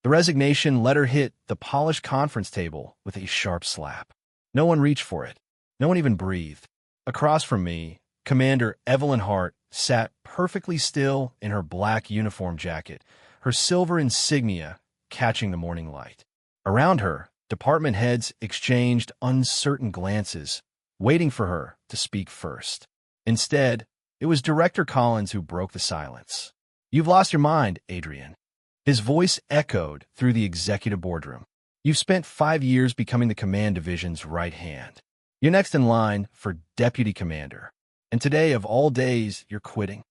The resignation let her hit the polished conference table with a sharp slap. No one reached for it. No one even breathed. Across from me, Commander Evelyn Hart sat perfectly still in her black uniform jacket, her silver insignia catching the morning light. Around her, department heads exchanged uncertain glances, waiting for her to speak first. Instead, it was Director Collins who broke the silence. "You've lost your mind, Adrian." His voice echoed through the executive boardroom. "You've spent 5 years becoming the command division's right hand. You're next in line for deputy commander. And today, of all days, you're quitting."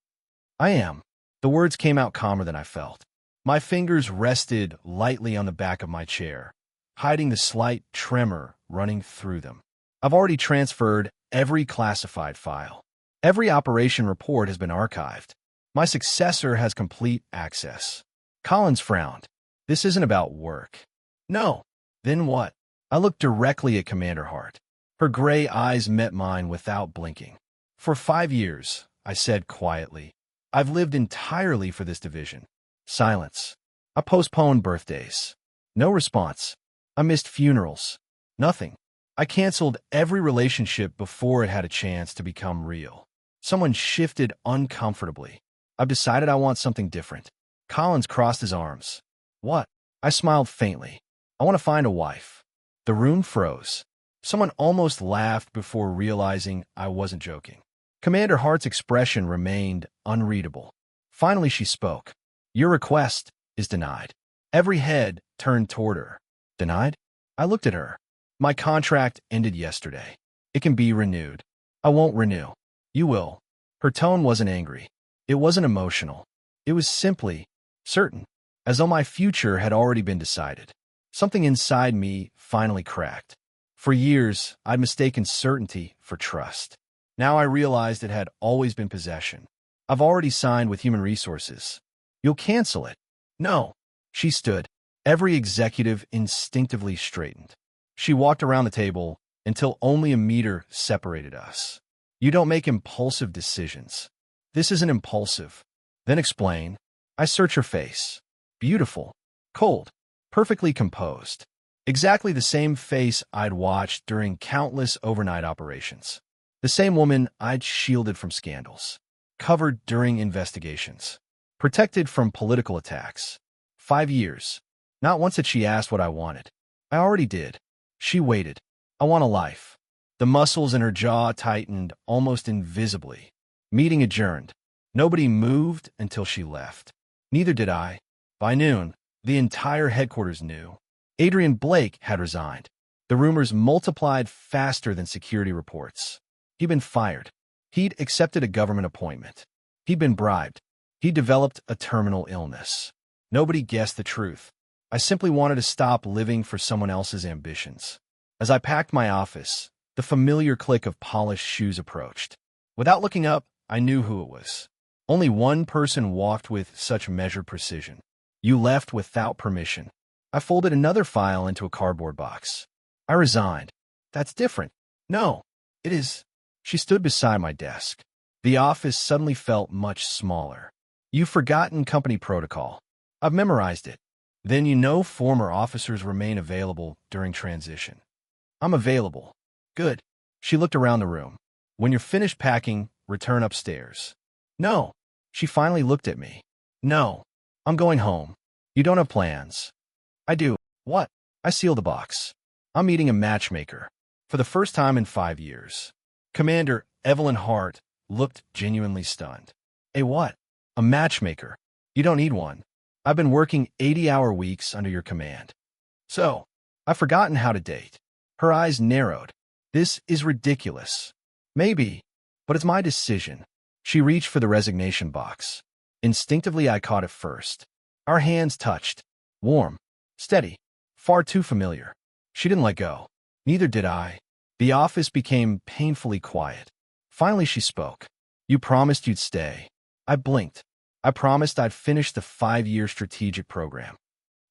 "I am." The words came out calmer than I felt. My fingers rested lightly on the back of my chair, hiding the slight tremor running through them. "I've already transferred every classified file. Every operation report has been archived. My successor has complete access." Collins frowned. "This isn't about work." "No." "Then what?" I looked directly at Commander Hart. Her gray eyes met mine without blinking. "For 5 years," I said quietly, "I've lived entirely for this division." Silence. I postponed birthdays. No response. I missed funerals. Nothing. I canceled every relationship before it had a chance to become real. Someone shifted uncomfortably. "I've decided I want something different." Collins crossed his arms. "What?" I smiled faintly. "I want to find a wife." The room froze. Someone almost laughed before realizing I wasn't joking. Commander Hart's expression remained unreadable. Finally, she spoke. "Your request is denied." Every head turned toward her. "Denied?" I looked at her. "My contract ended yesterday. It can be renewed." "I won't renew." "You will." Her tone wasn't angry. It wasn't emotional. It was simply certain, as though my future had already been decided. Something inside me finally cracked. For years, I'd mistaken certainty for trust. Now I realized it had always been possession. "I've already signed with Human Resources." "You'll cancel it." "No." She stood. Every executive instinctively straightened. She walked around the table until only a meter separated us. "You don't make impulsive decisions." "This isn't impulsive." "Then explain." I searched her face. Beautiful. Cold. Perfectly composed. Exactly the same face I'd watched during countless overnight operations. The same woman I'd shielded from scandals. Covered during investigations. Protected from political attacks. 5 years. Not once had she asked what I wanted. I already did. She waited. "I want a life." The muscles in her jaw tightened almost invisibly. Meeting adjourned. Nobody moved until she left. Neither did I. By noon, the entire headquarters knew. Adrian Blake had resigned. The rumors multiplied faster than security reports. He'd been fired. He'd accepted a government appointment. He'd been bribed. He'd developed a terminal illness. Nobody guessed the truth. I simply wanted to stop living for someone else's ambitions. As I packed my office, the familiar click of polished shoes approached. Without looking up, I knew who it was. Only one person walked with such measured precision. "You left without permission." I folded another file into a cardboard box. "I resigned." "That's different." "No, it is." She stood beside my desk. The office suddenly felt much smaller. "You've forgotten company protocol." "I've memorized it." "Then you know former officers remain available during transition." "I'm available." "Good." She looked around the room. "When you're finished packing, return upstairs." "No." She finally looked at me. "No. I'm going home." "You don't have plans." "I do." "What?" I sealed the box. "I'm meeting a matchmaker. For the first time in 5 years." Commander Evelyn Hart looked genuinely stunned. "A what?" "A matchmaker. You don't need one. I've been working 80-hour weeks under your command." "So, I've forgotten how to date." Her eyes narrowed. "This is ridiculous." "Maybe, but it's my decision." She reached for the resignation box. Instinctively, I caught it first. Our hands touched. Warm. Steady. Far too familiar. She didn't let go. Neither did I. The office became painfully quiet. Finally, she spoke. "You promised you'd stay." I blinked. "I promised I'd finish the 5-year strategic program."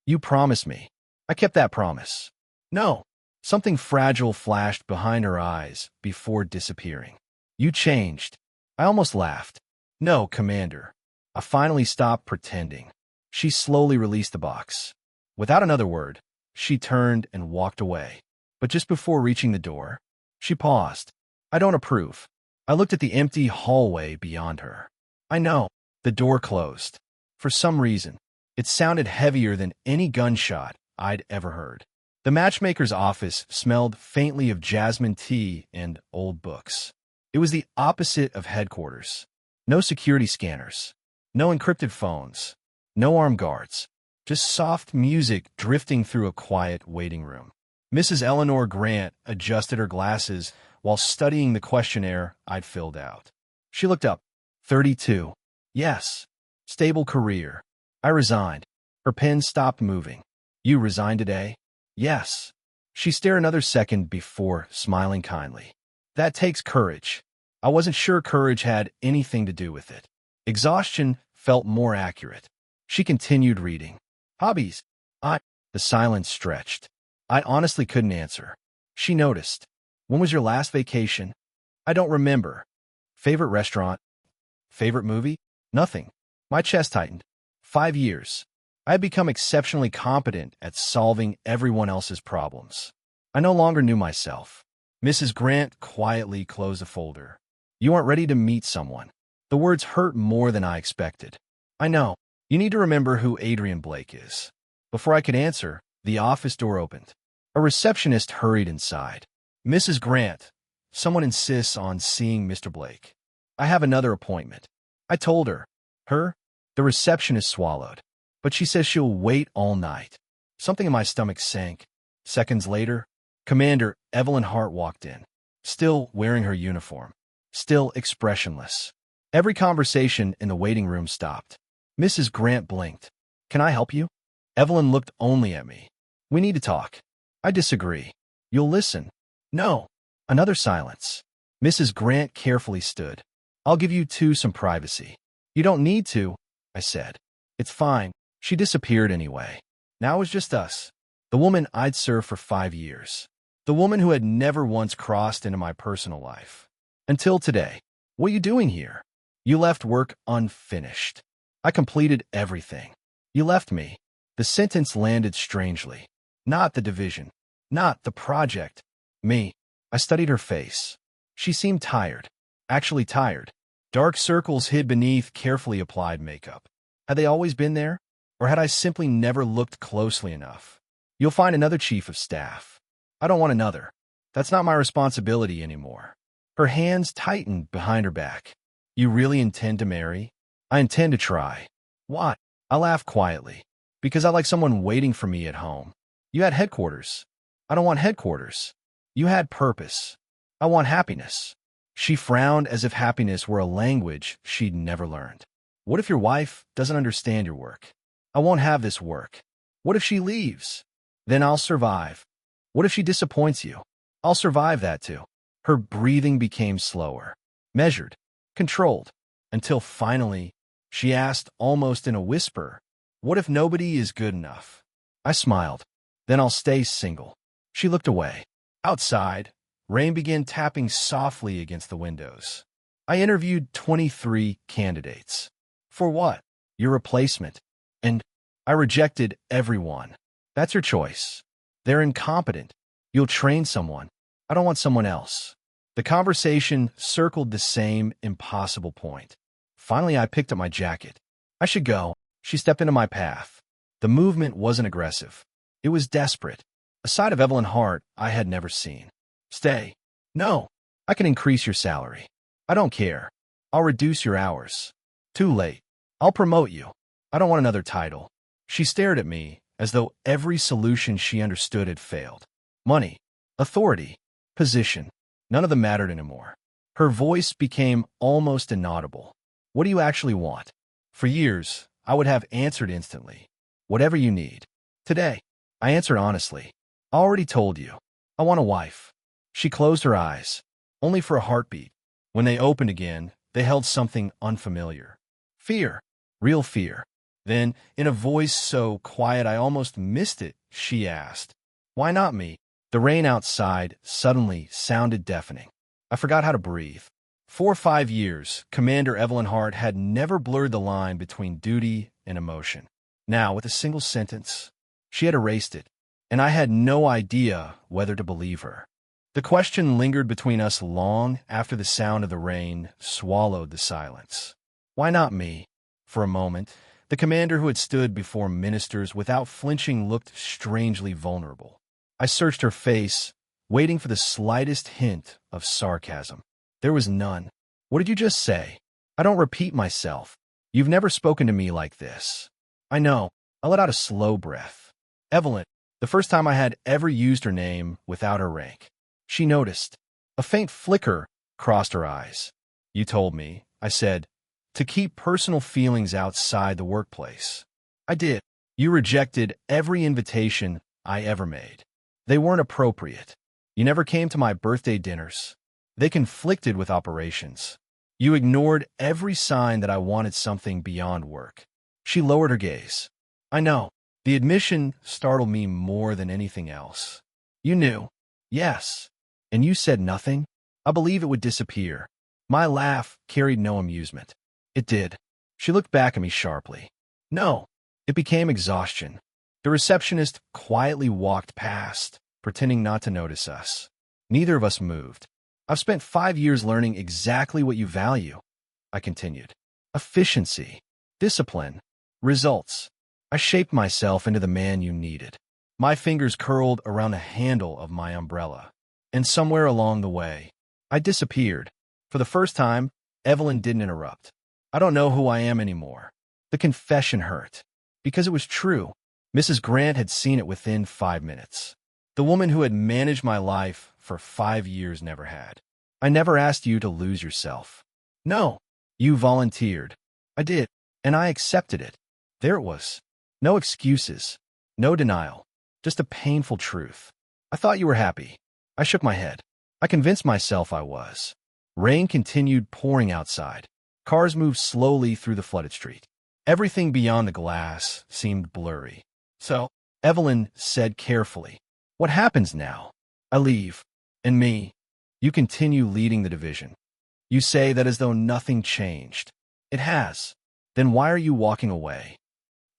"You promised me." "I kept that promise." "No." Something fragile flashed behind her eyes before disappearing. "You changed." I almost laughed. "No, Commander." I finally stopped pretending. She slowly released the box. Without another word, she turned and walked away. But just before reaching the door, she paused. I don't approve. I looked at the empty hallway beyond her. I know. The door closed. For some reason, it sounded heavier than any gunshot I'd ever heard. The matchmaker's office smelled faintly of jasmine tea and old books. It was the opposite of headquarters. No security scanners. No encrypted phones. No armed guards. Just soft music drifting through a quiet waiting room. Mrs. Eleanor Grant adjusted her glasses while studying the questionnaire I'd filled out. She looked up. 32. Yes. Stable career. I resigned. Her pen stopped moving. You resigned today? Yes. She stared another second before smiling kindly. That takes courage. I wasn't sure courage had anything to do with it. Exhaustion felt more accurate. She continued reading. Hobbies. The silence stretched. I honestly couldn't answer. She noticed. When was your last vacation? I don't remember. Favorite restaurant? Favorite movie? Nothing. My chest tightened. 5 years. I had become exceptionally competent at solving everyone else's problems. I no longer knew myself. Mrs. Grant quietly closed a folder. You aren't ready to meet someone. The words hurt more than I expected. I know. You need to remember who Adrian Blake is. Before I could answer, the office door opened. A receptionist hurried inside. Mrs. Grant, someone insists on seeing Mr. Blake. I have another appointment. I told her. Her? The receptionist swallowed. But she says she'll wait all night. Something in my stomach sank. Seconds later, Commander Evelyn Hart walked in, still wearing her uniform, still expressionless. Every conversation in the waiting room stopped. Mrs. Grant blinked. Can I help you? Evelyn looked only at me. We need to talk. I disagree. You'll listen. No. Another silence. Mrs. Grant carefully stood. I'll give you two some privacy. You don't need to, I said. It's fine. She disappeared anyway. Now it was just us. The woman I'd served for 5 years. The woman who had never once crossed into my personal life. Until today. What are you doing here? You left work unfinished. I completed everything. You left me. The sentence landed strangely. Not the division. Not the project. Me. I studied her face. She seemed tired. Actually tired. Dark circles hid beneath carefully applied makeup. Had they always been there? Or had I simply never looked closely enough? You'll find another chief of staff. I don't want another. That's not my responsibility anymore. Her hands tightened behind her back. You really intend to marry? I intend to try. Why? I laughed quietly. Because I like someone waiting for me at home. You had headquarters. I don't want headquarters. You had purpose. I want happiness. She frowned as if happiness were a language she'd never learned. What if your wife doesn't understand your work? I won't have this work. What if she leaves? Then I'll survive. What if she disappoints you? I'll survive that too. Her breathing became slower, measured, controlled, until finally, she asked almost in a whisper, what if nobody is good enough? I smiled. Then I'll stay single. She looked away. Outside, rain began tapping softly against the windows. I interviewed 23 candidates. For what? Your replacement. And I rejected everyone. That's your choice. They're incompetent. You'll train someone. I don't want someone else. The conversation circled the same impossible point. Finally, I picked up my jacket. I should go. She stepped into my path. The movement wasn't aggressive. It was desperate. A side of Evelyn Hart I had never seen. Stay. No. I can increase your salary. I don't care. I'll reduce your hours. Too late. I'll promote you. I don't want another title. She stared at me as though every solution she understood had failed. Money, authority, position. None of them mattered anymore. Her voice became almost inaudible. What do you actually want? For years, I would have answered instantly. Whatever you need. Today, I answered honestly. I already told you. I want a wife. She closed her eyes, only for a heartbeat. When they opened again, they held something unfamiliar. Fear. Real fear. Then, in a voice so quiet I almost missed it, she asked, why not me? The rain outside suddenly sounded deafening. I forgot how to breathe. For 5 years, Commander Evelyn Hart had never blurred the line between duty and emotion. Now, with a single sentence, She had erased it, and I had no idea whether to believe her. The question lingered between us long after the sound of the rain swallowed the silence. Why not me? For a moment, the commander who had stood before ministers without flinching looked strangely vulnerable. I searched her face, waiting for the slightest hint of sarcasm. There was none. What did you just say? I don't repeat myself. You've never spoken to me like this. I know. I let out a slow breath. Evelyn, the first time I had ever used her name without her rank. She noticed. A faint flicker crossed her eyes. You told me, I said, to keep personal feelings outside the workplace. I did. You rejected every invitation I ever made. They weren't appropriate. You never came to my birthday dinners. They conflicted with operations. You ignored every sign that I wanted something beyond work. She lowered her gaze. I know. The admission startled me more than anything else. You knew. Yes. And you said nothing? I believe it would disappear. My laugh carried no amusement. It did. She looked back at me sharply. No. It became exhaustion. The receptionist quietly walked past, pretending not to notice us. Neither of us moved. I've spent 5 years learning exactly what you value, I continued. Efficiency, discipline, results. I shaped myself into the man you needed. My fingers curled around the handle of my umbrella. And somewhere along the way, I disappeared. For the first time, Evelyn didn't interrupt. I don't know who I am anymore. The confession hurt. Because it was true. Mrs. Grant had seen it within 5 minutes. The woman who had managed my life for 5 years never had. I never asked you to lose yourself. No. You volunteered. I did. And I accepted it. There it was. No excuses. No denial. Just a painful truth. I thought you were happy. I shook my head. I convinced myself I was. Rain continued pouring outside. Cars moved slowly through the flooded street. Everything beyond the glass seemed blurry. So, Evelyn said carefully, what happens now? I leave. And me. You continue leading the division. You say that as though nothing changed. It has. Then why are you walking away?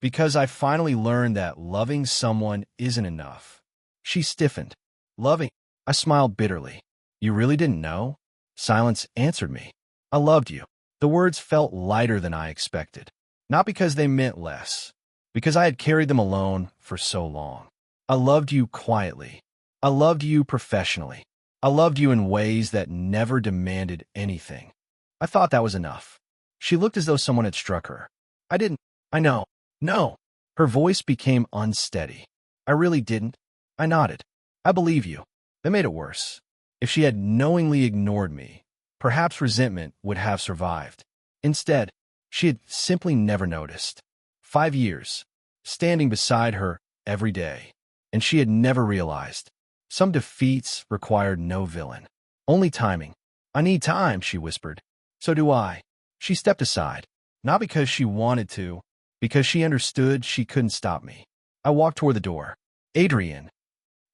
Because I finally learned that loving someone isn't enough. She stiffened. Loving. I smiled bitterly. You really didn't know? Silence answered me. I loved you. The words felt lighter than I expected. Not because they meant less. Because I had carried them alone for so long. I loved you quietly. I loved you professionally. I loved you in ways that never demanded anything. I thought that was enough. She looked as though someone had struck her. I didn't. I know. No. Her voice became unsteady. I really didn't. I nodded. I believe you. That made it worse. If she had knowingly ignored me, perhaps resentment would have survived. Instead, she had simply never noticed. 5 years, standing beside her every day, and she had never realized. Some defeats required no villain, only timing. I need time, she whispered. So do I. She stepped aside, not because she wanted to, because she understood she couldn't stop me. I walked toward the door. Adrian.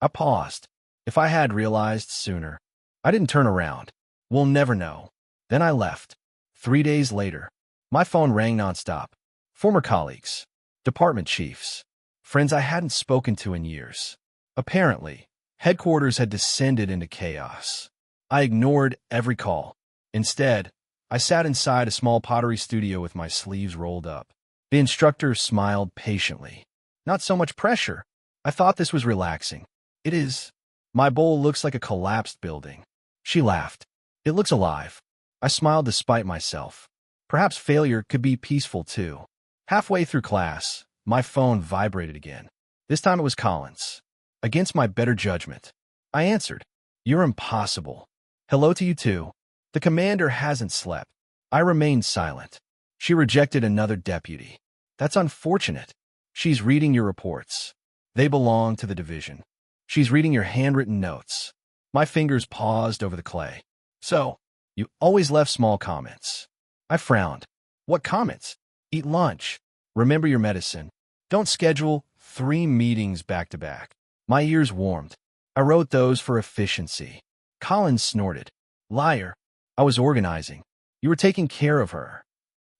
I paused. If I had realized sooner. I didn't turn around. We'll never know. Then I left. 3 days later, my phone rang nonstop. Former colleagues, department chiefs, friends I hadn't spoken to in years. Apparently, headquarters had descended into chaos. I ignored every call. Instead, I sat inside a small pottery studio with my sleeves rolled up. The instructor smiled patiently. Not so much pressure. I thought this was relaxing. It is. My bowl looks like a collapsed building. She laughed. It looks alive. I smiled despite myself. Perhaps failure could be peaceful too. Halfway through class, my phone vibrated again. This time it was Collins. Against my better judgment, I answered. You're impossible. Hello to you too. The commander hasn't slept. I remained silent. She rejected another deputy. That's unfortunate. She's reading your reports. They belong to the division. She's reading your handwritten notes. My fingers paused over the clay. So, you always left small comments. I frowned. What comments? Eat lunch. Remember your medicine. Don't schedule 3 meetings back to back. My ears warmed. I wrote those for efficiency. Collins snorted. Liar. I was organizing. You were taking care of her.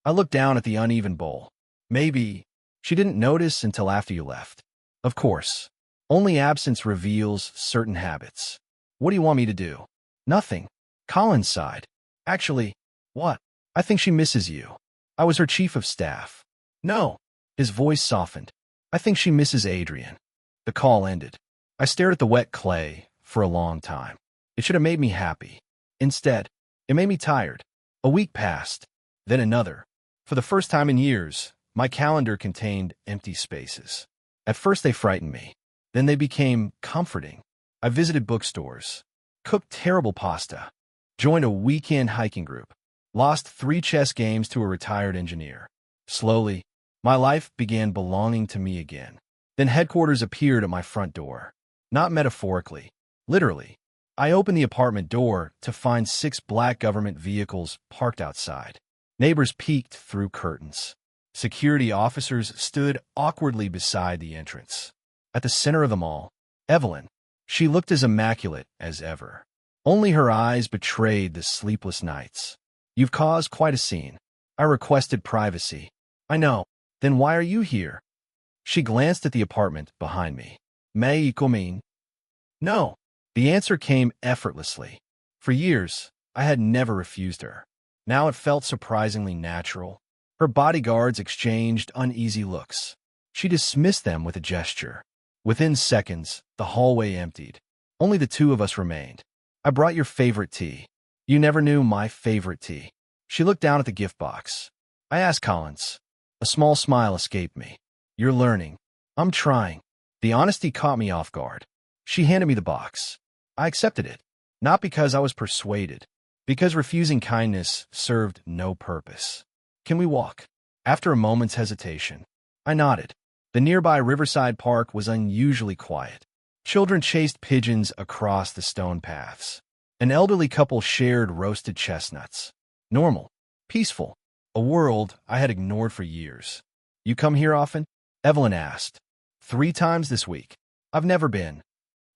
I looked down at the uneven bowl. Maybe she didn't notice until after you left. Of course. Only absence reveals certain habits. What do you want me to do? Nothing. Colin sighed. Actually, what? I think she misses you. I was her chief of staff. No. His voice softened. I think she misses Adrian. The call ended. I stared at the wet clay for a long time. It should have made me happy. Instead, it made me tired. A week passed, then another. For the first time in years, my calendar contained empty spaces. At first they frightened me. Then they became comforting. I visited bookstores, cooked terrible pasta, joined a weekend hiking group, lost 3 chess games to a retired engineer. Slowly, my life began belonging to me again. Then headquarters appeared at my front door. Not metaphorically, literally. I opened the apartment door to find 6 black government vehicles parked outside. Neighbors peeked through curtains. Security officers stood awkwardly beside the entrance. At the center of them all, Evelyn. She looked as immaculate as ever. Only her eyes betrayed the sleepless nights. You've caused quite a scene. I requested privacy. I know. Then why are you here? She glanced at the apartment behind me. May I come in? No. The answer came effortlessly. For years, I had never refused her. Now it felt surprisingly natural. Her bodyguards exchanged uneasy looks. She dismissed them with a gesture. Within seconds, the hallway emptied. Only the 2 of us remained. I brought your favorite tea. You never knew my favorite tea. She looked down at the gift box. I asked Collins. A small smile escaped me. You're learning. I'm trying. The honesty caught me off guard. She handed me the box. I accepted it. Not because I was persuaded. Because refusing kindness served no purpose. Can we walk? After a moment's hesitation, I nodded. The nearby riverside park was unusually quiet. Children chased pigeons across the stone paths. An elderly couple shared roasted chestnuts. Normal. Peaceful. A world I had ignored for years. You come here often? Evelyn asked. 3 times this week. I've never been.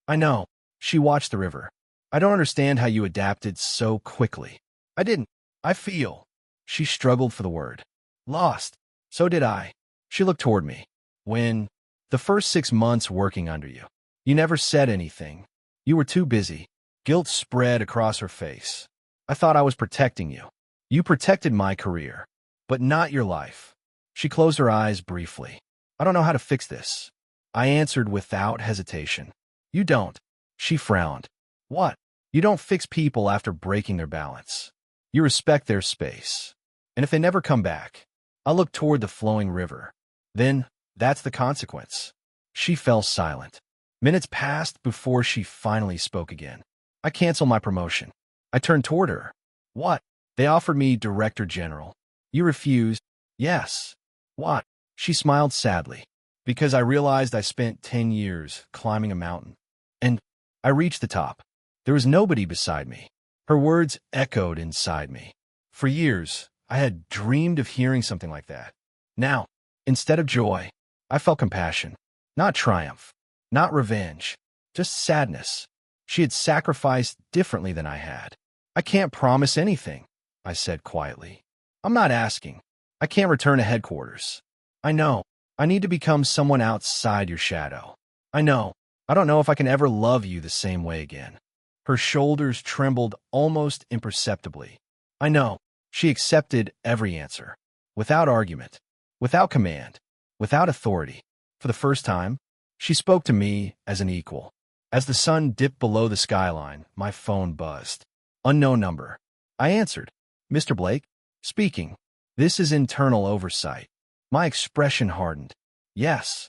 I know. She watched the river. I don't understand how you adapted so quickly. I didn't. I feel. She struggled for the word. Lost. So did I. She looked toward me. When? The first 6 months working under you. You never said anything. You were too busy. Guilt spread across her face. I thought I was protecting you. You protected my career, but not your life. She closed her eyes briefly. I don't know how to fix this. I answered without hesitation. You don't. She frowned. What? You don't fix people after breaking their balance. You respect their space. And if they never come back, I looked toward the flowing river. Then, that's the consequence. She fell silent. Minutes passed before she finally spoke again. I canceled my promotion. I turned toward her. What? They offered me Director General. You refused? Yes. What? She smiled sadly. Because I realized I spent 10 years climbing a mountain. And I reached the top. There was nobody beside me. Her words echoed inside me. For years, I had dreamed of hearing something like that. Now, instead of joy, I felt compassion. Not triumph. Not revenge. Just sadness. She had sacrificed differently than I had. I can't promise anything, I said quietly. I'm not asking. I can't return to headquarters. I know. I need to become someone outside your shadow. I know. I don't know if I can ever love you the same way again. Her shoulders trembled almost imperceptibly. I know. She accepted every answer. Without argument. Without command. Without authority. For the first time, she spoke to me as an equal. As the sun dipped below the skyline, my phone buzzed. Unknown number. I answered. Mr. Blake? Speaking. This is internal oversight. My expression hardened. Yes.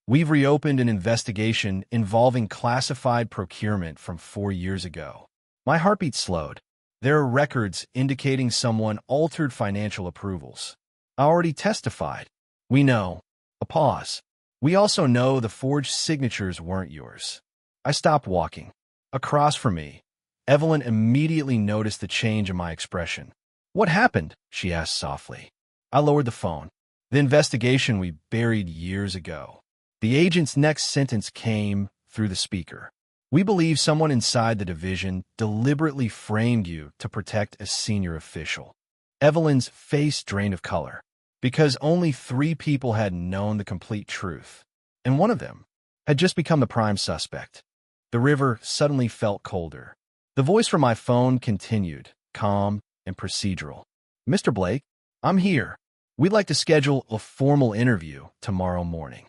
We've reopened an investigation involving classified procurement from 4 years ago. My heartbeat slowed. There are records indicating someone altered financial approvals. I already testified. We know. A pause. We also know the forged signatures weren't yours. I stopped walking. Across from me, Evelyn immediately noticed the change in my expression. What happened? She asked softly. I lowered the phone. The investigation we buried years ago. The agent's next sentence came through the speaker. We believe someone inside the division deliberately framed you to protect a senior official. Evelyn's face drained of color. Because only 3 people had known the complete truth. And one of them, had just become the prime suspect. The river suddenly felt colder. The voice from my phone continued, calm and procedural. Mr. Blake, I'm here. We'd like to schedule a formal interview tomorrow morning.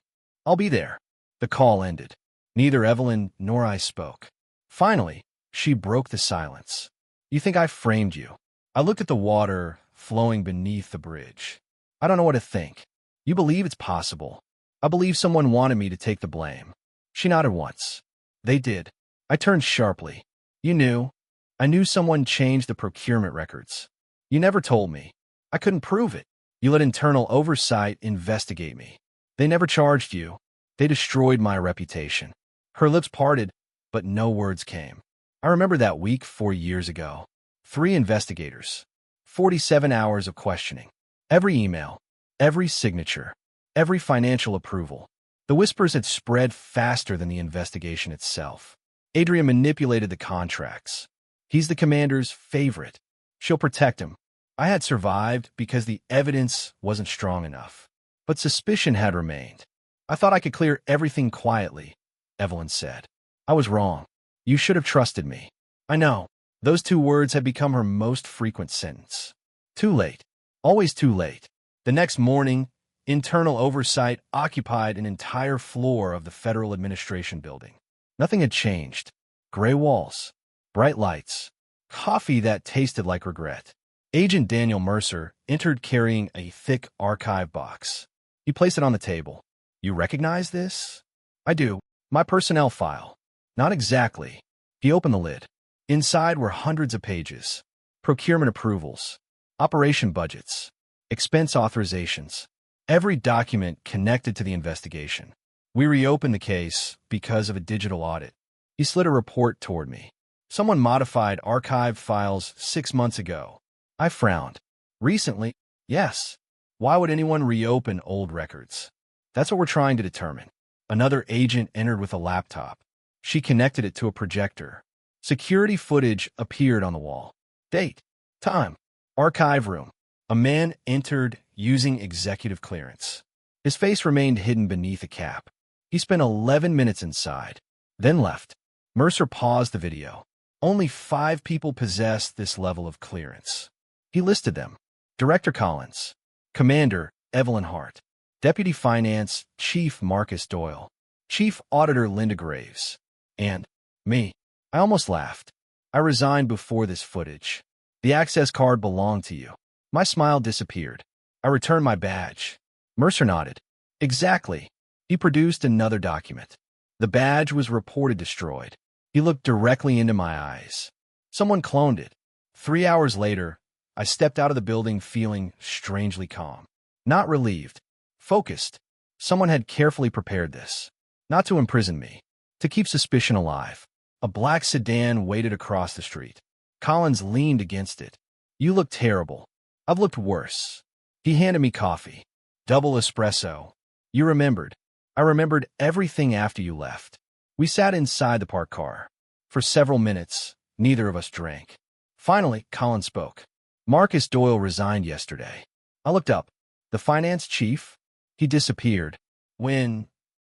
I'll be there. The call ended. Neither Evelyn nor I spoke. Finally, she broke the silence. You think I framed you? I looked at the water flowing beneath the bridge. I don't know what to think. You believe it's possible. I believe someone wanted me to take the blame. She nodded once. They did. I turned sharply. You knew. I knew someone changed the procurement records. You never told me. I couldn't prove it. You let internal oversight investigate me. They never charged you. They destroyed my reputation. Her lips parted, but no words came. I remember that week 4 years ago. 3 investigators. 47 hours of questioning. Every email. Every signature. Every financial approval. The whispers had spread faster than the investigation itself. Adrian manipulated the contracts. He's the commander's favorite. She'll protect him. I had survived because the evidence wasn't strong enough. But suspicion had remained. I thought I could clear everything quietly, Evelyn said. I was wrong. You should have trusted me. I know. Those 2 words had become her most frequent sentence. Too late. Always too late. The next morning, internal oversight occupied an entire floor of the Federal Administration Building. Nothing had changed. Gray walls, bright lights, coffee that tasted like regret. Agent Daniel Mercer entered carrying a thick archive box. He placed it on the table. You recognize this? I do. My personnel file. Not exactly. He opened the lid. Inside were hundreds of pages. Procurement approvals, operation budgets, expense authorizations. Every document connected to the investigation. We reopened the case because of a digital audit. He slid a report toward me. Someone modified archived files 6 months ago. I frowned. Recently? Yes. Why would anyone reopen old records? That's what we're trying to determine. Another agent entered with a laptop. She connected it to a projector. Security footage appeared on the wall. Date. Time. Archive room. A man entered using executive clearance. His face remained hidden beneath a cap. He spent 11 minutes inside, then left. Mercer paused the video. Only 5 people possessed this level of clearance. He listed them. Director Collins, Commander Evelyn Hart, Deputy Finance Chief Marcus Doyle, Chief Auditor Linda Graves, and me. I almost laughed. I resigned before this footage. The access card belonged to you. My smile disappeared. I returned my badge. Mercer nodded. Exactly. He produced another document. The badge was reported destroyed. He looked directly into my eyes. Someone cloned it. 3 hours later, I stepped out of the building feeling strangely calm. Not relieved. Focused. Someone had carefully prepared this. Not to imprison me. To keep suspicion alive. A black sedan waited across the street. Collins leaned against it. You look terrible. I've looked worse. He handed me coffee. Double espresso. You remembered. I remembered everything after you left. We sat inside the parked car. For several minutes, neither of us drank. Finally, Collins spoke. Marcus Doyle resigned yesterday. I looked up. The finance chief? He disappeared. When?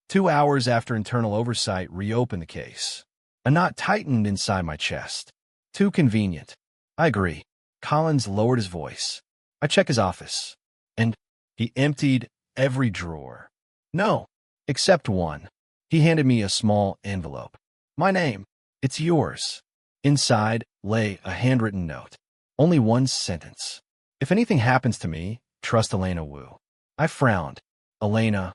2 hours after internal oversight reopened the case. A knot tightened inside my chest. Too convenient. I agree. Collins lowered his voice. I check his office. And he emptied every drawer. No, except one. He handed me a small envelope. My name. It's yours. Inside lay a handwritten note. Only one sentence. If anything happens to me, trust Elena Wu. I frowned. Elena,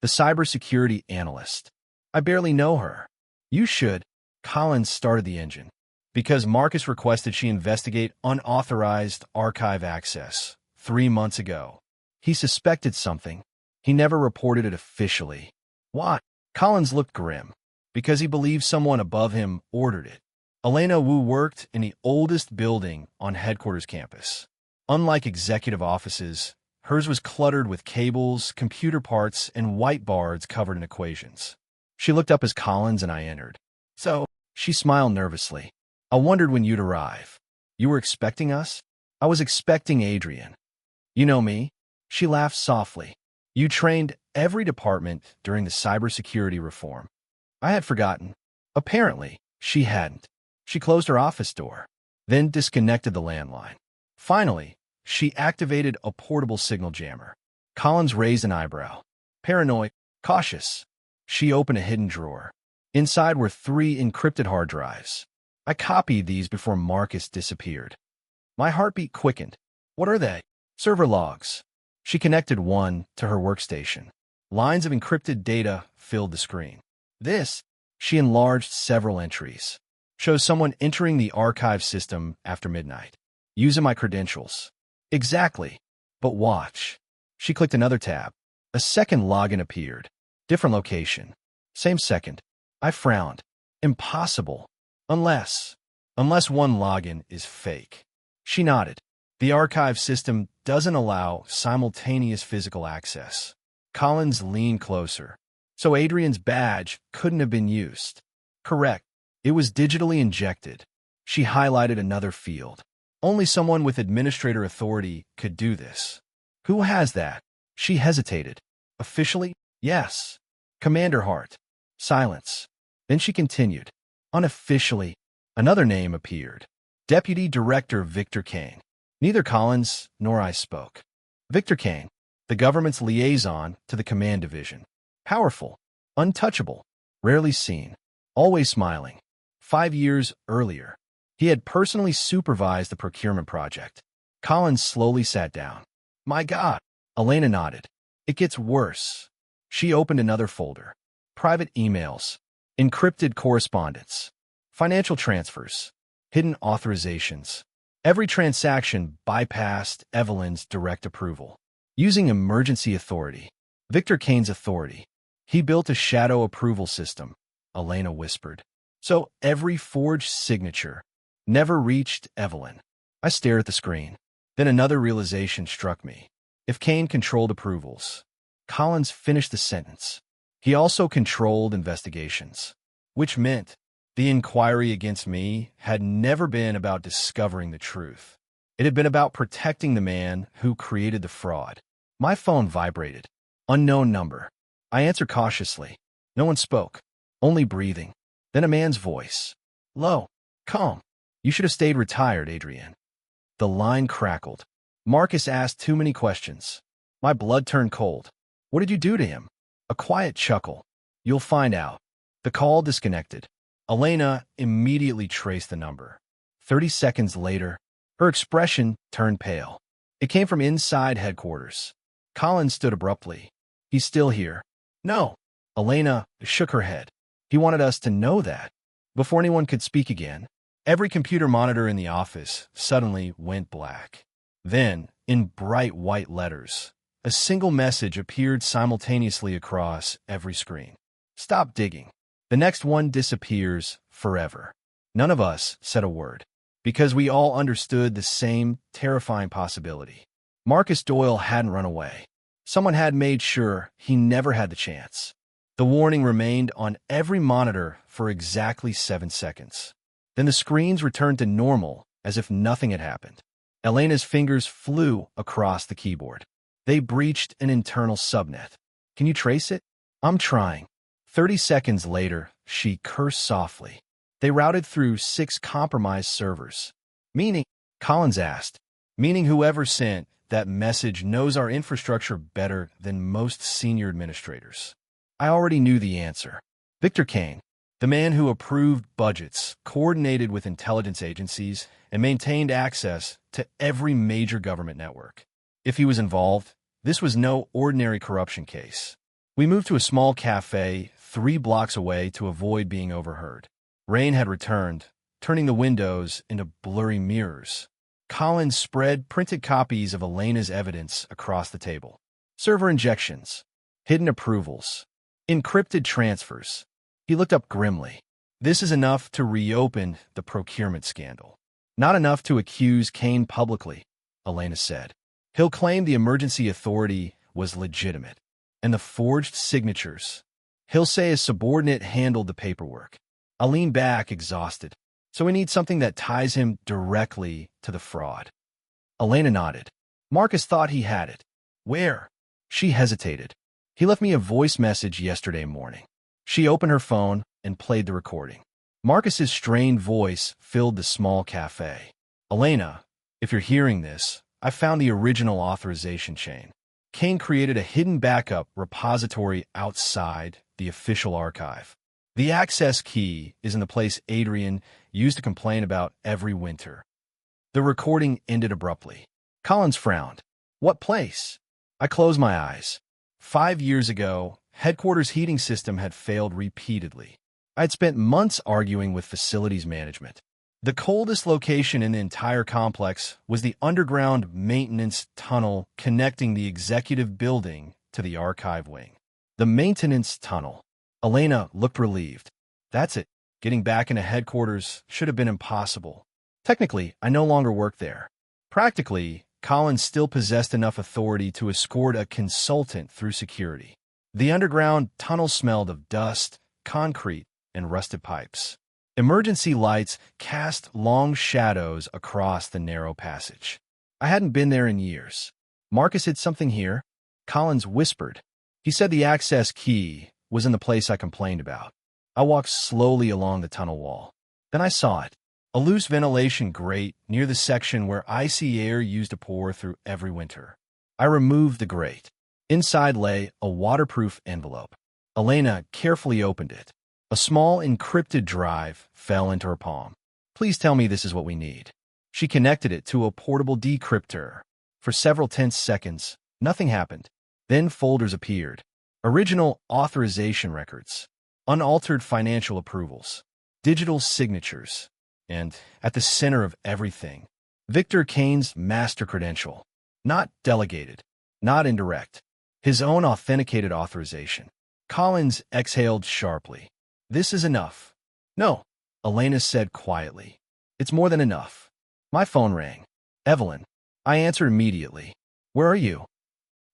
the cybersecurity analyst. I barely know her. You should. Collins started the engine. Because Marcus requested she investigate unauthorized archive access 3 months ago. He suspected something. He never reported it officially. Why? Collins looked grim. Because he believed someone above him ordered it. Elena Wu worked in the oldest building on headquarters campus. Unlike executive offices, hers was cluttered with cables, computer parts, and whiteboards covered in equations. She looked up as Collins and I entered. So, she smiled nervously. I wondered when you'd arrive. You were expecting us? I was expecting Adrian. You know me? She laughed softly. You trained every department during the cybersecurity reform. I had forgotten. Apparently, she hadn't. She closed her office door, then disconnected the landline. Finally, she activated a portable signal jammer. Collins raised an eyebrow. Paranoid, cautious. She opened a hidden drawer. Inside were 3 encrypted hard drives. I copied these before Marcus disappeared. My heartbeat quickened. What are they? Server logs. She connected one to her workstation. Lines of encrypted data filled the screen. This, she enlarged several entries, shows someone entering the archive system after midnight, using my credentials. Exactly. But watch. She clicked another tab. A second login appeared. Different location. Same second. I frowned. Impossible. Unless one login is fake. She nodded. The archive system doesn't allow simultaneous physical access. Collins leaned closer. So Adrian's badge couldn't have been used. Correct. It was digitally injected. She highlighted another field. Only someone with administrator authority could do this. Who has that? She hesitated. Officially? Yes. Commander Hart. Silence. Then she continued. Unofficially, another name appeared. Deputy Director Victor Kane. Neither Collins nor I spoke. Victor Kane, the government's liaison to the command division. Powerful, untouchable, rarely seen, always smiling. 5 years earlier, he had personally supervised the procurement project. Collins slowly sat down. My God, Elena nodded. It gets worse. She opened another folder. Private emails, encrypted correspondence, financial transfers, hidden authorizations. Every transaction bypassed Evelyn's direct approval. Using emergency authority, Victor Kane's authority, he built a shadow approval system, Elena whispered. So every forged signature never reached Evelyn. I stared at the screen. Then another realization struck me. If Kane controlled approvals, Collins finished the sentence. He also controlled investigations, which meant the inquiry against me had never been about discovering the truth. It had been about protecting the man who created the fraud. My phone vibrated. Unknown number. I answered cautiously. No one spoke, only breathing. Then a man's voice. Low, calm. You should have stayed retired, Adrian. The line crackled. Marcus asked too many questions. My blood turned cold. What did you do to him? A quiet chuckle. You'll find out. The call disconnected. Elena immediately traced the number. 30 seconds later, her expression turned pale. It came from inside headquarters. Collins stood abruptly. He's still here. No. Elena shook her head. He wanted us to know that. Before anyone could speak again, every computer monitor in the office suddenly went black. Then, in bright white letters, a single message appeared simultaneously across every screen. Stop digging. The next one disappears forever. None of us said a word, because we all understood the same terrifying possibility. Marcus Doyle hadn't run away. Someone had made sure he never had the chance. The warning remained on every monitor for exactly 7 seconds. Then the screens returned to normal as if nothing had happened. Elena's fingers flew across the keyboard. They breached an internal subnet. Can you trace it? I'm trying. 30 seconds later, she cursed softly. They routed through 6 compromised servers. Meaning, Collins asked, meaning whoever sent that message knows our infrastructure better than most senior administrators. I already knew the answer. Victor Kane, the man who approved budgets, coordinated with intelligence agencies, and maintained access to every major government network. If he was involved, this was no ordinary corruption case. We moved to a small cafe 3 blocks away to avoid being overheard. Rain had returned, turning the windows into blurry mirrors. Collins spread printed copies of Elena's evidence across the table. Server injections, hidden approvals, encrypted transfers. He looked up grimly. This is enough to reopen the procurement scandal. Not enough to accuse Kane publicly, Elena said. He'll claim the emergency authority was legitimate. And the forged signatures. He'll say his subordinate handled the paperwork. I leaned back, exhausted. So we need something that ties him directly to the fraud. Elena nodded. Marcus thought he had it. Where? She hesitated. He left me a voice message yesterday morning. She opened her phone and played the recording. Marcus's strained voice filled the small cafe. Elena, if you're hearing this, I found the original authorization chain. Kane created a hidden backup repository outside the official archive. The access key is in the place Adrian used to complain about every winter. The recording ended abruptly. Collins frowned. What place? I closed my eyes. 5 years ago, headquarters heating system had failed repeatedly. I had spent months arguing with facilities management. The coldest location in the entire complex was the underground maintenance tunnel connecting the executive building to the archive wing. The maintenance tunnel. Elena looked relieved. That's it. Getting back into headquarters should have been impossible. Technically, I no longer worked there. Practically, Collins still possessed enough authority to escort a consultant through security. The underground tunnel smelled of dust, concrete, and rusted pipes. Emergency lights cast long shadows across the narrow passage. I hadn't been there in years. Marcus hid something here? Collins whispered. He said the access key was in the place I complained about. I walked slowly along the tunnel wall. Then I saw it. A loose ventilation grate near the section where icy air used to pour through every winter. I removed the grate. Inside lay a waterproof envelope. Elena carefully opened it. A small encrypted drive fell into her palm. Please tell me this is what we need. She connected it to a portable decryptor. For several tense seconds, nothing happened. Then folders appeared. Original authorization records, unaltered financial approvals, digital signatures, and at the center of everything, Victor Kane's master credential. Not delegated, not indirect. His own authenticated authorization. Collins exhaled sharply. This is enough. No, Elena said quietly. It's more than enough. My phone rang. Evelyn. I answered immediately. Where are you?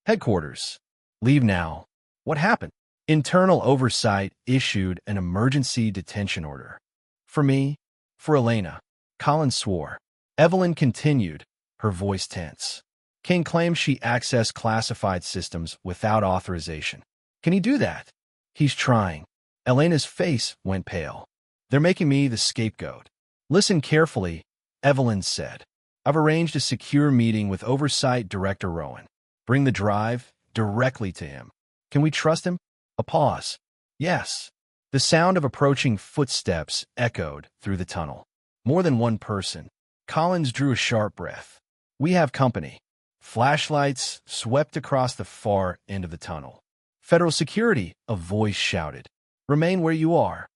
Headquarters. Leave now. What happened? Internal oversight issued an emergency detention order. For me? For Elena. Collins swore. Evelyn continued, her voice tense. Kane claims she accessed classified systems without authorization. Can he do that? He's trying. Elena's face went pale. They're making me the scapegoat. Listen carefully, Evelyn said. I've arranged a secure meeting with Oversight Director Rowan. Bring the drive directly to him. Can we trust him? A pause. Yes. The sound of approaching footsteps echoed through the tunnel. More than one person. Collins drew a sharp breath. We have company. Flashlights swept across the far end of the tunnel. Federal security, a voice shouted. Remain where you are.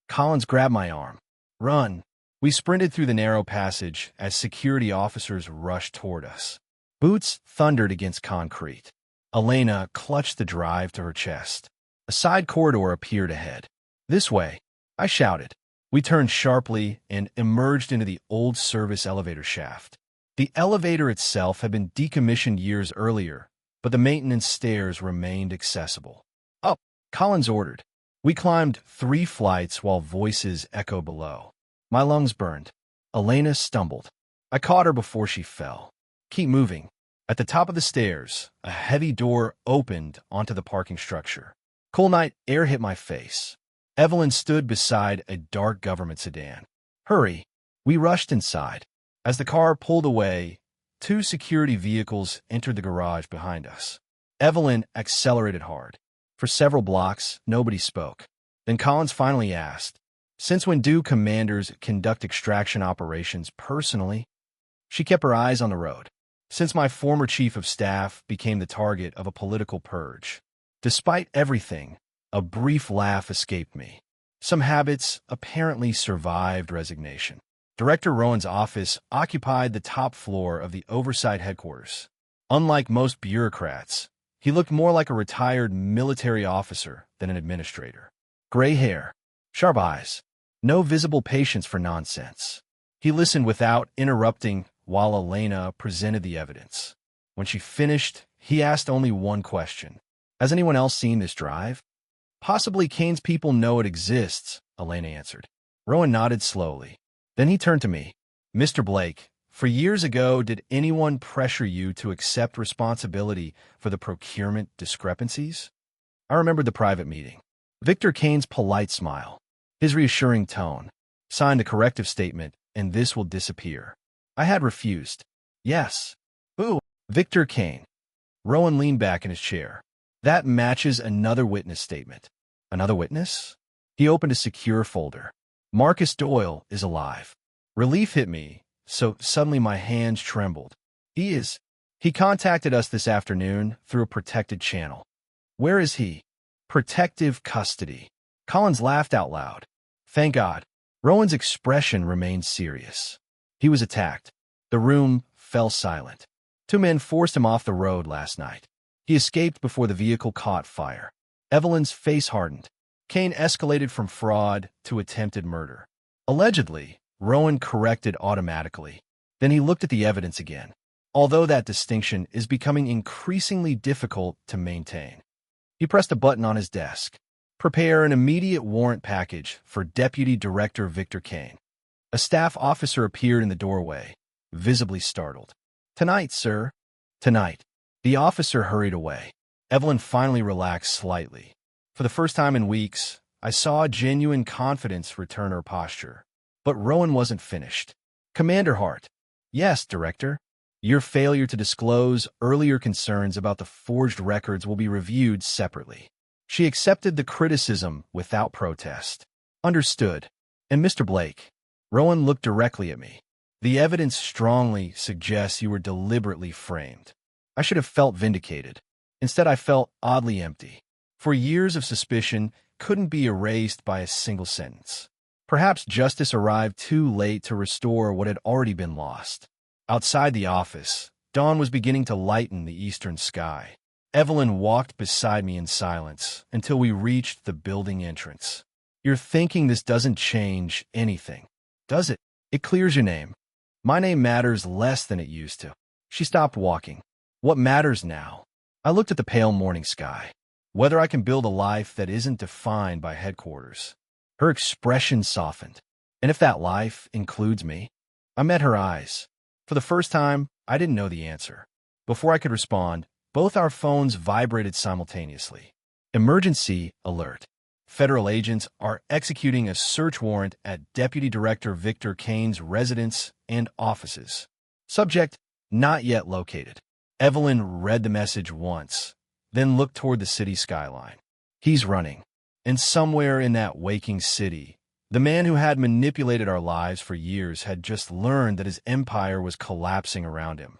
Collins grabbed my arm. Run. We sprinted through the narrow passage as security officers rushed toward us. Boots thundered against concrete. Elena clutched the drive to her chest. A side corridor appeared ahead. This way, I shouted. We turned sharply and emerged into the old service elevator shaft. The elevator itself had been decommissioned years earlier, but the maintenance stairs remained accessible. Up, Collins ordered. We climbed 3 flights while voices echoed below. My lungs burned. Elena stumbled. I caught her before she fell. Keep moving. At the top of the stairs, a heavy door opened onto the parking structure. Cool night air hit my face. Evelyn stood beside a dark government sedan. Hurry. We rushed inside. As the car pulled away, 2 security vehicles entered the garage behind us. Evelyn accelerated hard. For several blocks, nobody spoke. Then Collins finally asked, Since when do commanders conduct extraction operations personally? She kept her eyes on the road. Since my former chief of staff became the target of a political purge. Despite everything, a brief laugh escaped me. Some habits apparently survived resignation. Director Rowan's office occupied the top floor of the oversight headquarters. Unlike most bureaucrats, he looked more like a retired military officer than an administrator. Gray hair, sharp eyes, no visible patience for nonsense. He listened without interrupting while Elena presented the evidence. When she finished, he asked only one question. Has anyone else seen this drive? Possibly Kane's people know it exists, Elena answered. Rowan nodded slowly. Then he turned to me. Mr. Blake, for years ago, did anyone pressure you to accept responsibility for the procurement discrepancies? I remembered the private meeting. Victor Kane's polite smile, his reassuring tone. Sign the corrective statement, and this will disappear. I had refused. Yes. Boo. Victor Kane. Rowan leaned back in his chair. That matches another witness statement. Another witness? He opened a secure folder. Marcus Doyle is alive. Relief hit me, so suddenly my hands trembled. He contacted us this afternoon through a protected channel. Where is he? Protective custody. Collins laughed out loud. Thank God. Rowan's expression remained serious. He was attacked. The room fell silent. 2 men forced him off the road last night. He escaped before the vehicle caught fire. Evelyn's face hardened. Kane escalated from fraud to attempted murder. Allegedly, Rowan corrected automatically. Then he looked at the evidence again, although that distinction is becoming increasingly difficult to maintain. He pressed a button on his desk. Prepare an immediate warrant package for Deputy Director Victor Kane. A staff officer appeared in the doorway, visibly startled. Tonight, sir. Tonight. The officer hurried away. Evelyn finally relaxed slightly. For the first time in weeks, I saw genuine confidence return her posture. But Rowan wasn't finished. Commander Hart. Yes, Director. Your failure to disclose earlier concerns about the forged records will be reviewed separately. She accepted the criticism without protest. Understood. And Mr. Blake. Rowan looked directly at me. The evidence strongly suggests you were deliberately framed. I should have felt vindicated. Instead, I felt oddly empty. For years of suspicion couldn't be erased by a single sentence. Perhaps justice arrived too late to restore what had already been lost. Outside the office, dawn was beginning to lighten the eastern sky. Evelyn walked beside me in silence until we reached the building entrance. You're thinking this doesn't change anything, does it? It clears your name. My name matters less than it used to. She stopped walking. What matters now? I looked at the pale morning sky. Whether I can build a life that isn't defined by headquarters. Her expression softened. And if that life includes me? I met her eyes. For the first time, I didn't know the answer. Before I could respond, both our phones vibrated simultaneously. Emergency alert. Federal agents are executing a search warrant at Deputy Director Victor Kane's residence and offices. Subject, not yet located. Evelyn read the message once, then looked toward the city skyline. He's running. And somewhere in that waking city, the man who had manipulated our lives for years had just learned that his empire was collapsing around him.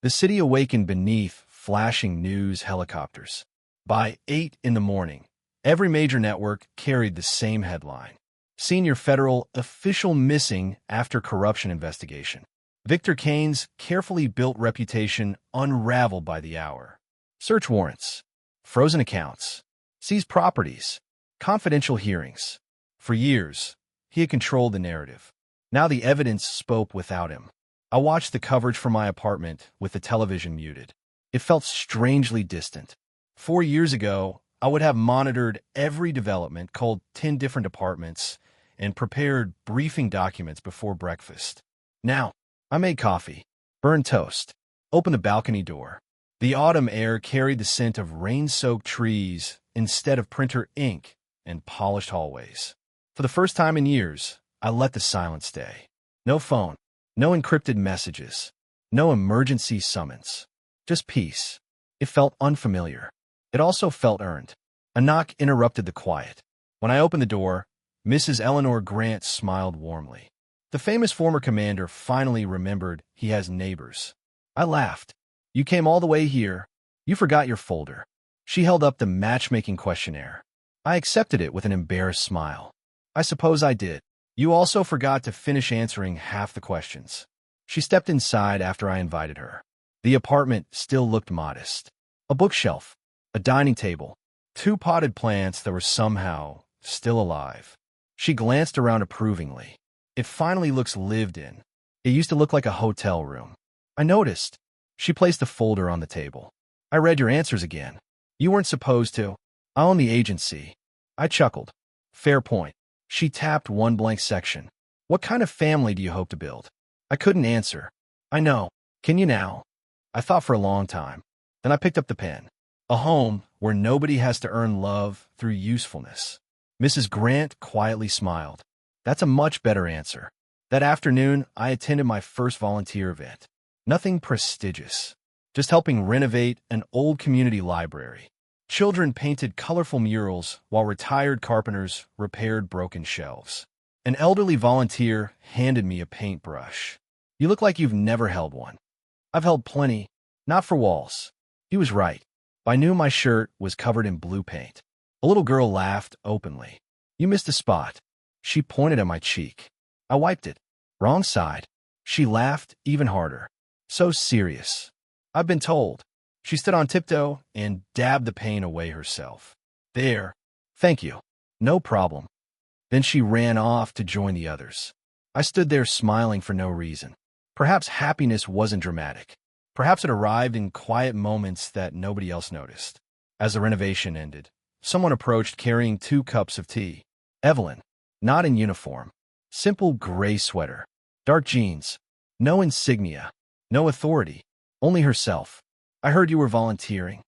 The city awakened beneath flashing news helicopters. By 8 in the morning, every major network carried the same headline. Senior federal official missing after corruption investigation. Victor Kane's carefully built reputation unraveled by the hour. Search warrants, frozen accounts, seized properties, confidential hearings. For years, he had controlled the narrative. Now the evidence spoke without him. I watched the coverage from my apartment with the television muted. It felt strangely distant. 4 years ago, I would have monitored every development, called 10 different departments, and prepared briefing documents before breakfast. Now, I made coffee, burned toast, opened the balcony door. The autumn air carried the scent of rain-soaked trees instead of printer ink and polished hallways. For the first time in years, I let the silence stay. No phone, no encrypted messages, no emergency summons. Just peace. It felt unfamiliar. It also felt earned. A knock interrupted the quiet. When I opened the door, Mrs. Eleanor Grant smiled warmly. The famous former commander finally remembered he has neighbors. I laughed. You came all the way here. You forgot your folder. She held up the matchmaking questionnaire. I accepted it with an embarrassed smile. I suppose I did. You also forgot to finish answering half the questions. She stepped inside after I invited her. The apartment still looked modest. A bookshelf, a dining table, 2 potted plants that were somehow still alive. She glanced around approvingly. It finally looks lived in. It used to look like a hotel room. I noticed. She placed the folder on the table. I read your answers again. You weren't supposed to. I own the agency. I chuckled. Fair point. She tapped one blank section. What kind of family do you hope to build? I couldn't answer. I know. Can you now? I thought for a long time. Then I picked up the pen. A home where nobody has to earn love through usefulness. Mrs. Grant quietly smiled. That's a much better answer. That afternoon, I attended my first volunteer event. Nothing prestigious, just helping renovate an old community library. Children painted colorful murals while retired carpenters repaired broken shelves. An elderly volunteer handed me a paintbrush. You look like you've never held one. I've held plenty, not for walls. He was right. By noon, my shirt was covered in blue paint. A little girl laughed openly. You missed a spot. She pointed at my cheek. I wiped it. Wrong side. She laughed even harder. So serious. I've been told. She stood on tiptoe and dabbed the paint away herself. There. Thank you. No problem. Then she ran off to join the others. I stood there smiling for no reason. Perhaps happiness wasn't dramatic. Perhaps it arrived in quiet moments that nobody else noticed. As the renovation ended, someone approached carrying 2 cups of tea. Evelyn, not in uniform. Simple gray sweater. Dark jeans. No insignia. No authority. Only herself. I heard you were volunteering.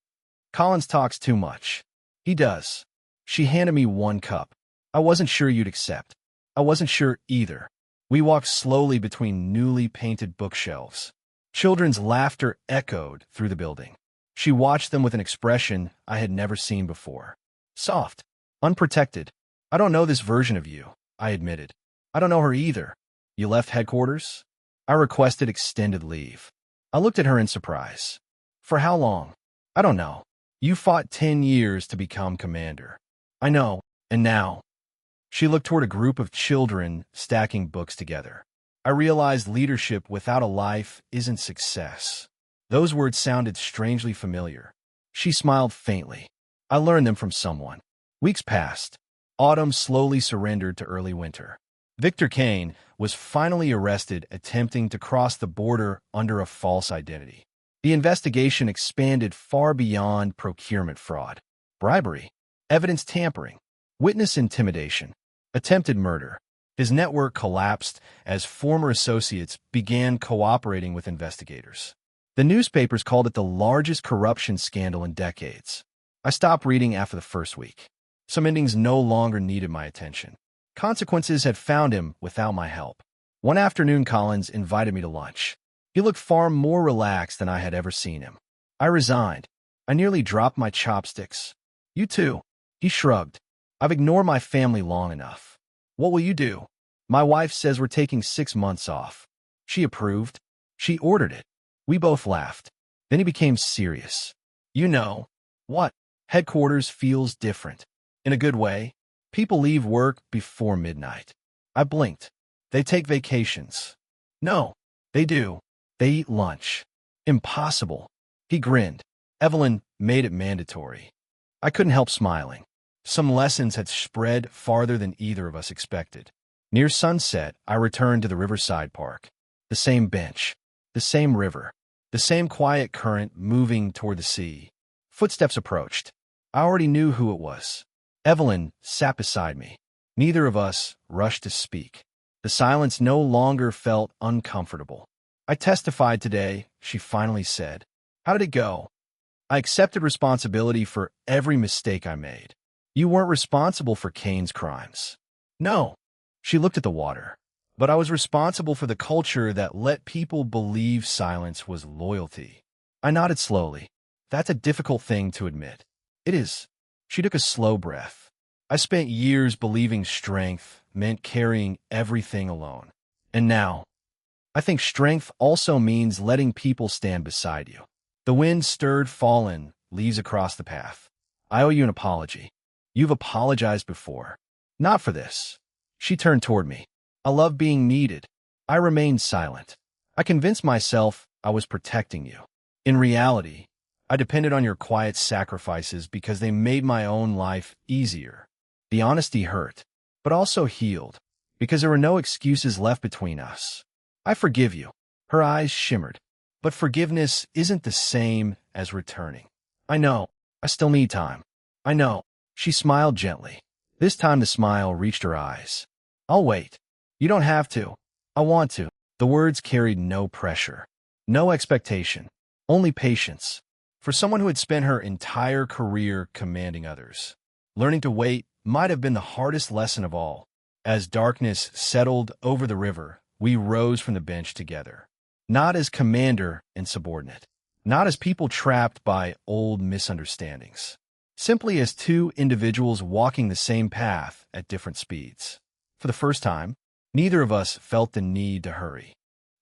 Collins talks too much. He does. She handed me 1 cup. I wasn't sure you'd accept. I wasn't sure either. We walked slowly between newly painted bookshelves. Children's laughter echoed through the building. She watched them with an expression I had never seen before. Soft. Unprotected. I don't know this version of you, I admitted. I don't know her either. You left headquarters? I requested extended leave. I looked at her in surprise. For how long? I don't know. You fought 10 years to become commander. I know, and now? She looked toward a group of children stacking books together. I realized leadership without a life isn't success. Those words sounded strangely familiar. She smiled faintly. I learned them from someone. Weeks passed. Autumn slowly surrendered to early winter. Victor Kane was finally arrested attempting to cross the border under a false identity. The investigation expanded far beyond procurement fraud, bribery, evidence tampering, witness intimidation, attempted murder. His network collapsed as former associates began cooperating with investigators. The newspapers called it the largest corruption scandal in decades. I stopped reading after the first week. Some endings no longer needed my attention. Consequences had found him without my help. One afternoon, Collins invited me to lunch. He looked far more relaxed than I had ever seen him. I resigned. I nearly dropped my chopsticks. You too. He shrugged. I've ignored my family long enough. What will you do? My wife says we're taking 6 months off. She approved. She ordered it. We both laughed. Then he became serious. You know. What? Headquarters feels different. In a good way. People leave work before midnight. I blinked. They take vacations. No, they do. They eat lunch. Impossible. He grinned. Evelyn made it mandatory. I couldn't help smiling. Some lessons had spread farther than either of us expected. Near sunset, I returned to the riverside park. The same bench. The same river. The same quiet current moving toward the sea. Footsteps approached. I already knew who it was. Evelyn sat beside me. Neither of us rushed to speak. The silence no longer felt uncomfortable. I testified today, she finally said. How did it go? I accepted responsibility for every mistake I made. You weren't responsible for Kane's crimes. No. She looked at the water. But I was responsible for the culture that let people believe silence was loyalty. I nodded slowly. That's a difficult thing to admit. It is. She took a slow breath. I spent years believing strength meant carrying everything alone. And now, I think strength also means letting people stand beside you. The wind stirred fallen leaves across the path. I owe you an apology. You've apologized before. Not for this. She turned toward me. I love being needed. I remained silent. I convinced myself I was protecting you. In reality, I depended on your quiet sacrifices because they made my own life easier. The honesty hurt, but also healed, because there were no excuses left between us. I forgive you. Her eyes shimmered. But forgiveness isn't the same as returning. I know. I still need time. I know. She smiled gently. This time the smile reached her eyes. I'll wait. You don't have to. I want to. The words carried no pressure. No expectation. Only patience. For someone who had spent her entire career commanding others, learning to wait might have been the hardest lesson of all. As darkness settled over the river, we rose from the bench together. Not as commander and subordinate, not as people trapped by old misunderstandings, simply as two individuals walking the same path at different speeds. For the first time, neither of us felt the need to hurry.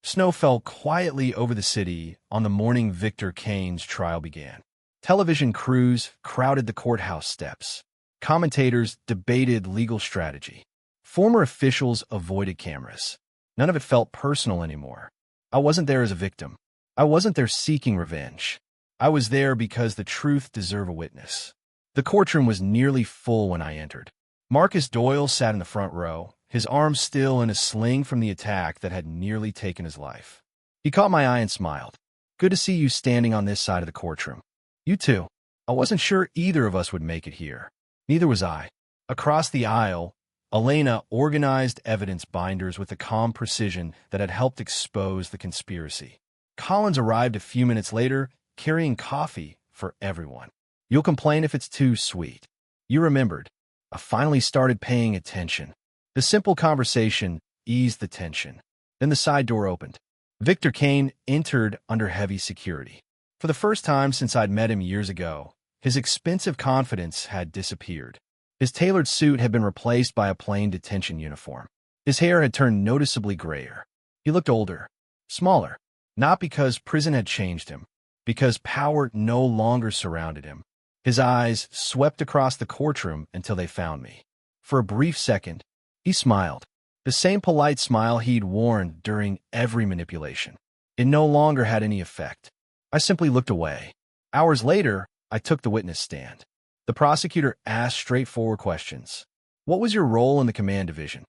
Snow fell quietly over the city on the morning Victor Kane's trial began. Television crews crowded the courthouse steps. Commentators debated legal strategy. Former officials avoided cameras. None of it felt personal anymore. I wasn't there as a victim. I wasn't there seeking revenge. I was there because the truth deserved a witness. The courtroom was nearly full when I entered. Marcus Doyle sat in the front row, his arm still in a sling from the attack that had nearly taken his life. He caught my eye and smiled. Good to see you standing on this side of the courtroom. You too. I wasn't sure either of us would make it here. Neither was I. Across the aisle, Elena organized evidence binders with the calm precision that had helped expose the conspiracy. Collins arrived a few minutes later, carrying coffee for everyone. You'll complain if it's too sweet. You remembered. I finally started paying attention. The simple conversation eased the tension. Then the side door opened. Victor Kane entered under heavy security. For the first time since I'd met him years ago, his expensive confidence had disappeared. His tailored suit had been replaced by a plain detention uniform. His hair had turned noticeably grayer. He looked older, smaller, not because prison had changed him, because power no longer surrounded him. His eyes swept across the courtroom until they found me. For a brief second, he smiled, the same polite smile he'd worn during every manipulation. It no longer had any effect. I simply looked away. Hours later, I took the witness stand. The prosecutor asked straightforward questions. What was your role in the command division?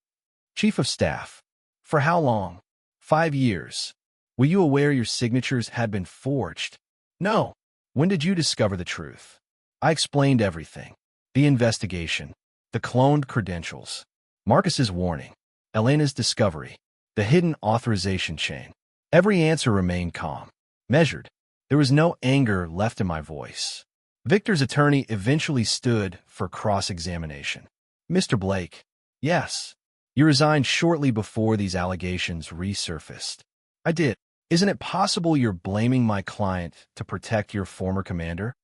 Chief of Staff. For how long? 5 years. Were you aware your signatures had been forged? No. When did you discover the truth? I explained everything. The investigation, the cloned credentials, Marcus's warning, Elena's discovery, the hidden authorization chain. Every answer remained calm, measured. There was no anger left in my voice. Victor's attorney eventually stood for cross-examination. Mr. Blake, yes. You resigned shortly before these allegations resurfaced. I did. Isn't it possible you're blaming my client to protect your former commander?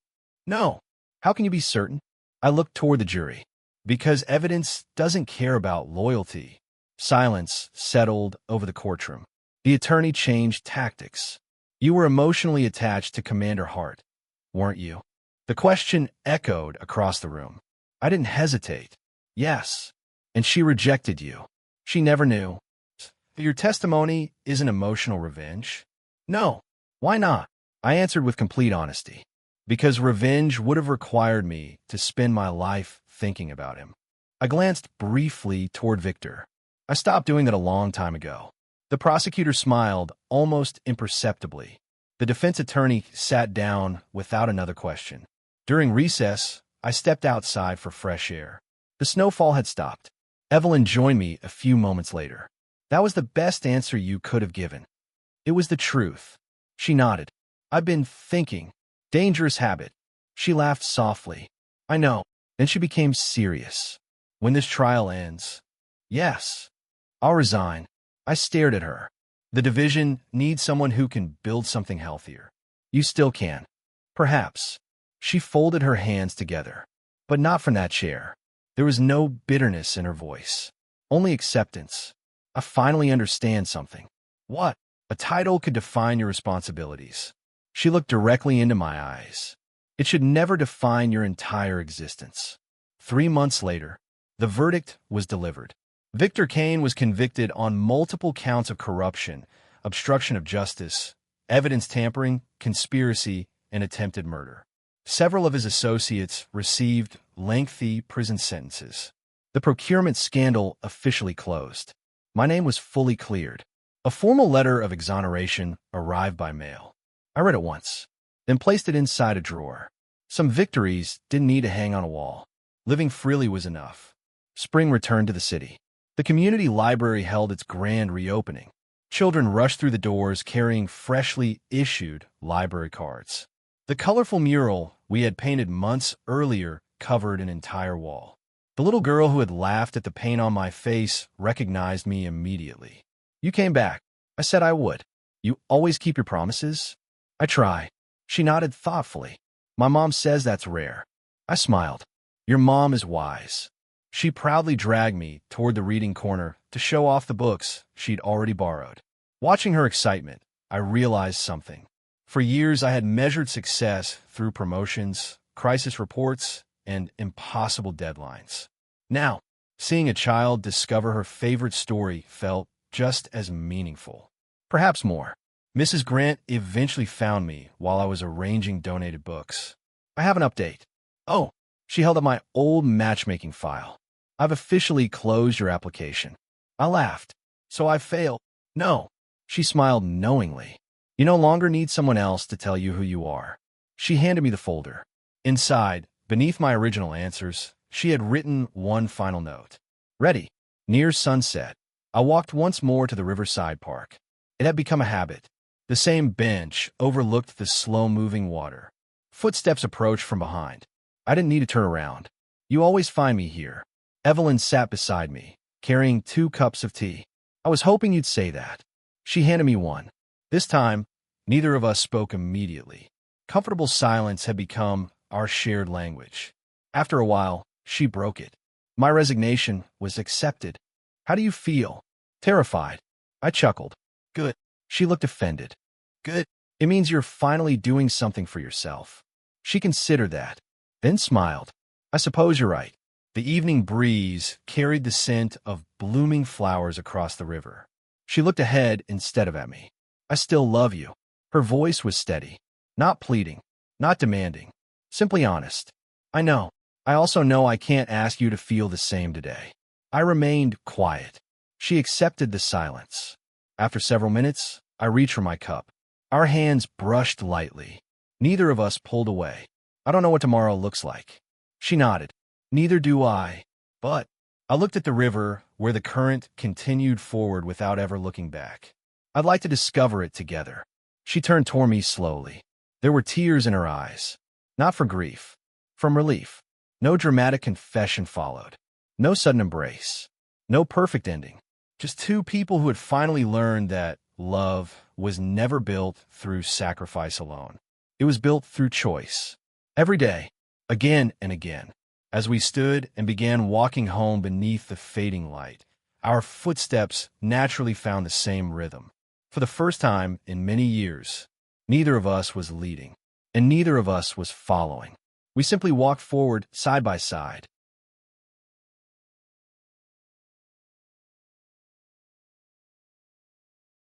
No. How can you be certain? I looked toward the jury. Because evidence doesn't care about loyalty. Silence settled over the courtroom. The attorney changed tactics. You were emotionally attached to Commander Hart, weren't you? The question echoed across the room. I didn't hesitate. Yes. And she rejected you. She never knew. Your testimony isn't emotional revenge? No. Why not? I answered with complete honesty. Because revenge would have required me to spend my life thinking about him. I glanced briefly toward Victor. I stopped doing that a long time ago. The prosecutor smiled almost imperceptibly. The defense attorney sat down without another question. During recess, I stepped outside for fresh air. The snowfall had stopped. Evelyn joined me a few moments later. That was the best answer you could have given. It was the truth. She nodded. I've been thinking. Dangerous habit. She laughed softly. I know. Then she became serious. When this trial ends, yes, I'll resign. I stared at her. The division needs someone who can build something healthier. You still can. Perhaps. She folded her hands together. But not from that chair. There was no bitterness in her voice. Only acceptance. I finally understand something. What? A title could define your responsibilities. She looked directly into my eyes. It should never define your entire existence. 3 months later, the verdict was delivered. Victor Kane was convicted on multiple counts of corruption, obstruction of justice, evidence tampering, conspiracy, and attempted murder. Several of his associates received lengthy prison sentences. The procurement scandal officially closed. My name was fully cleared. A formal letter of exoneration arrived by mail. I read it once, then placed it inside a drawer. Some victories didn't need to hang on a wall. Living freely was enough. Spring returned to the city. The community library held its grand reopening. Children rushed through the doors carrying freshly issued library cards. The colorful mural we had painted months earlier covered an entire wall. The little girl who had laughed at the paint on my face recognized me immediately. "You came back. I said I would. You always keep your promises?" "I try." She nodded thoughtfully. "My mom says that's rare." I smiled. "Your mom is wise." She proudly dragged me toward the reading corner to show off the books she'd already borrowed. Watching her excitement, I realized something. For years, I had measured success through promotions, crisis reports, and impossible deadlines. Now, seeing a child discover her favorite story felt just as meaningful. Perhaps more. Mrs. Grant eventually found me while I was arranging donated books. "I have an update." "Oh," she held up my old matchmaking file. "I've officially closed your application." I laughed. "So I failed?" "No." She smiled knowingly. "You no longer need someone else to tell you who you are." She handed me the folder. Inside, beneath my original answers, she had written one final note. "Ready. Near sunset." I walked once more to the riverside park. It had become a habit. The same bench overlooked the slow-moving water. Footsteps approached from behind. I didn't need to turn around. "You always find me here." Evelyn sat beside me, carrying 2 cups of tea. "I was hoping you'd say that." She handed me one. This time, neither of us spoke immediately. Comfortable silence had become our shared language. After a while, she broke it. "My resignation was accepted." "How do you feel?" "Terrified." I chuckled. "Good." She looked offended. "Good. It means you're finally doing something for yourself." She considered that, then smiled. "I suppose you're right." The evening breeze carried the scent of blooming flowers across the river. She looked ahead instead of at me. "I still love you." Her voice was steady, not pleading, not demanding, simply honest. "I know. I also know I can't ask you to feel the same today." I remained quiet. She accepted the silence. After several minutes, I reached for my cup. Our hands brushed lightly. Neither of us pulled away. "I don't know what tomorrow looks like." She nodded. "Neither do I." But I looked at the river where the current continued forward without ever looking back. "I'd like to discover it together." She turned toward me slowly. There were tears in her eyes. Not for grief, from relief. No dramatic confession followed. No sudden embrace. No perfect ending. Just 2 people who had finally learned that love was never built through sacrifice alone. It was built through choice. Every day, again and again. As we stood and began walking home beneath the fading light, our footsteps naturally found the same rhythm. For the first time in many years, neither of us was leading, and neither of us was following. We simply walked forward side by side,